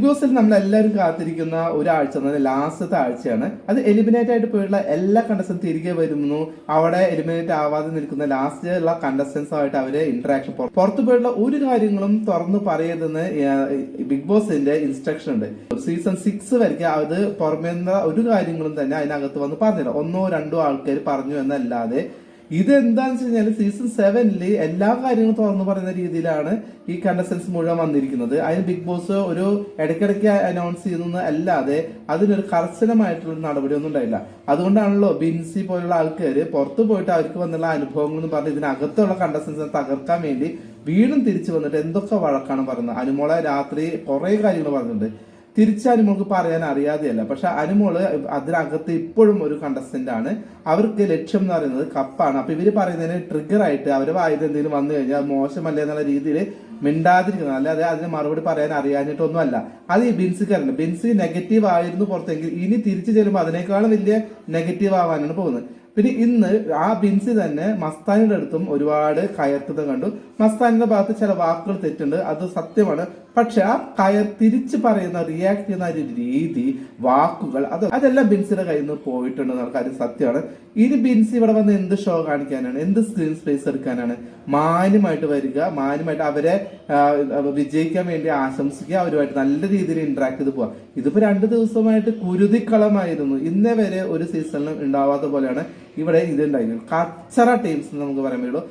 ബോസിൽ നമ്മൾ എല്ലാവരും കാത്തിരിക്കുന്ന ഒരാഴ്ച എന്നത് ലാസ്റ്റത്തെ ആഴ്ചയാണ്. അത് എലിമിനേറ്റ് ആയിട്ട് പോയിട്ടുള്ള എല്ലാ കണ്ടസ്റ്റൻസ് തിരികെ വരുന്നു. അവിടെ എലിമിനേറ്റ് ആവാതെ നിൽക്കുന്ന ലാസ്റ്റ് ഉള്ള കണ്ടസ്റ്റൻസുമായിട്ട് അവര് ഇന്ററാക്ഷൻ പുറത്തു പോയിട്ടുള്ള ഒരു കാര്യങ്ങളും തുറന്നു പറയരുതെന്ന് ബിഗ് ബോസിന്റെ ഇൻസ്ട്രക്ഷൻ ഉണ്ട്. സീസൺ 6 വരയ്ക്ക് അത് പുറമേ ഒരു കാര്യങ്ങളും തന്നെ അതിനകത്ത് വന്ന് പറഞ്ഞില്ല. 1-2 ആൾക്കാർ പറഞ്ഞു എന്നല്ലാതെ ഇതെന്താന്ന് വെച്ച് കഴിഞ്ഞാൽ സീസൺ 7 എല്ലാ കാര്യങ്ങളും തുറന്നു പറയുന്ന രീതിയിലാണ് ഈ കണ്ടസ്റ്റൻസ് മുഴുവൻ വന്നിരിക്കുന്നത്. അതിന് ബിഗ് ബോസ് ഒരു ഇടയ്ക്കിടയ്ക്ക് അനൗൺസ് ചെയ്യുന്നത് അല്ലാതെ അതിനൊരു കർശനമായിട്ടുള്ള നടപടി ഒന്നും ഉണ്ടായില്ല. അതുകൊണ്ടാണല്ലോ ബിൻസി പോലുള്ള ആൾക്കാർ പുറത്തു പോയിട്ട് അവർക്ക് വന്നുള്ള അനുഭവങ്ങൾ എന്ന് പറഞ്ഞ് ഇതിനകത്തുള്ള കണ്ടസ്റ്റൻസിനെ തകർക്കാൻ വേണ്ടി വീണ്ടും തിരിച്ചു വന്നിട്ട് എന്തൊക്കെ വഴക്കാണ് പറയുന്നത്. അനുമോളെ രാത്രി കുറെ കാര്യങ്ങൾ പറഞ്ഞിട്ടുണ്ട്. തിരിച്ച് അനുമോൾക്ക് പറയാൻ അറിയാതെയല്ല. പക്ഷെ അനുമോള് അതിനകത്ത് ഇപ്പോഴും ഒരു കണ്ടസ്റ്റന്റ് ആണ്. അവർക്ക് ലക്ഷ്യം എന്ന് പറയുന്നത് കപ്പാണ്. അപ്പൊ ഇവര് പറയുന്നതിന് ട്രിഗർ ആയിട്ട് അവര് വായത് എന്തെങ്കിലും വന്നു കഴിഞ്ഞാൽ മോശമല്ലേ എന്നുള്ള രീതിയിൽ മിണ്ടാതിരിക്കുന്നത്, അല്ലാതെ അതിന് മറുപടി പറയാൻ അറിയാഞ്ഞിട്ടൊന്നും അല്ല. അത് ഈ ബിൻസിക്കാരുണ്ട്. ബിൻസി നെഗറ്റീവ് ആയിരുന്നു പുറത്തെങ്കിൽ ഇനി തിരിച്ചു ചെല്ലുമ്പോൾ അതിനേക്കാളും വലിയ നെഗറ്റീവ് ആവാനാണ് പോകുന്നത്. പിന്നെ ഇന്ന് ആ ബിൻസി തന്നെ മസ്താനിയുടെ അടുത്തും ഒരുപാട് കയർത്തത് കണ്ടു. മസ്താനിന്റെ ഭാഗത്ത് ചില വാക്കുകൾ തെറ്റുണ്ട്, അത് സത്യമാണ്. പക്ഷെ ആ തിരിച്ചു പറയുന്ന റിയാക്ട് ചെയ്യുന്ന ഒരു രീതി, വാക്കുകൾ, അതെല്ലാം ബിൻസിയുടെ കയ്യിൽ നിന്ന് പോയിട്ടുണ്ടെന്ന കാര്യം സത്യമാണ്. ഇനി ബിൻസി ഇവിടെ വന്ന് എന്ത് ഷോ കാണിക്കാനാണ്, എന്ത് സ്ക്രീൻ സ്പേസ് എടുക്കാനാണ്? മാന്യമായിട്ട് വരിക, മാന്യമായിട്ട് അവരെ വിജയിക്കാൻ വേണ്ടി ആശംസിക്കുക, അവരുമായിട്ട് നല്ല രീതിയിൽ ഇന്ററാക്ട് ചെയ്ത് പോവുക. ഇതിപ്പോ 2 ദിവസമായിട്ട് കുരുതിക്കളമായിരുന്നു. ഇന്നേ വരെ ഒരു സീസണിലും ഉണ്ടാവാത്ത പോലെയാണ് ഇവിടെ ഇത് ഉണ്ടായിരുന്നു. കച്ചറ ടീംസ് നമുക്ക് പറയാൻ പറ്റുള്ളൂ.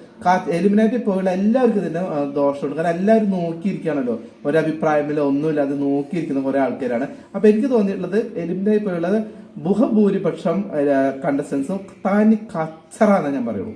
എലിമിനേറ്റ് പോയുള്ള എല്ലാവർക്കും ഇതിന്റെ ദോഷമുണ്ട്. കാരണം എല്ലാവരും നോക്കിയിരിക്കുകയാണല്ലോ, ഒരഭിപ്രായമില്ല, ഒന്നുമില്ലാതെ നോക്കിയിരിക്കുന്ന കുറെ ആൾക്കാരാണ്. അപ്പൊ എനിക്ക് തോന്നിയിട്ടുള്ളത് എലിമിനേറ്റ് പോയുള്ളത് ബഹുഭൂരിപക്ഷം കണ്ടസ്റ്റൻസും താനി കച്ചറ എന്നേ ഞാൻ പറയുള്ളൂ.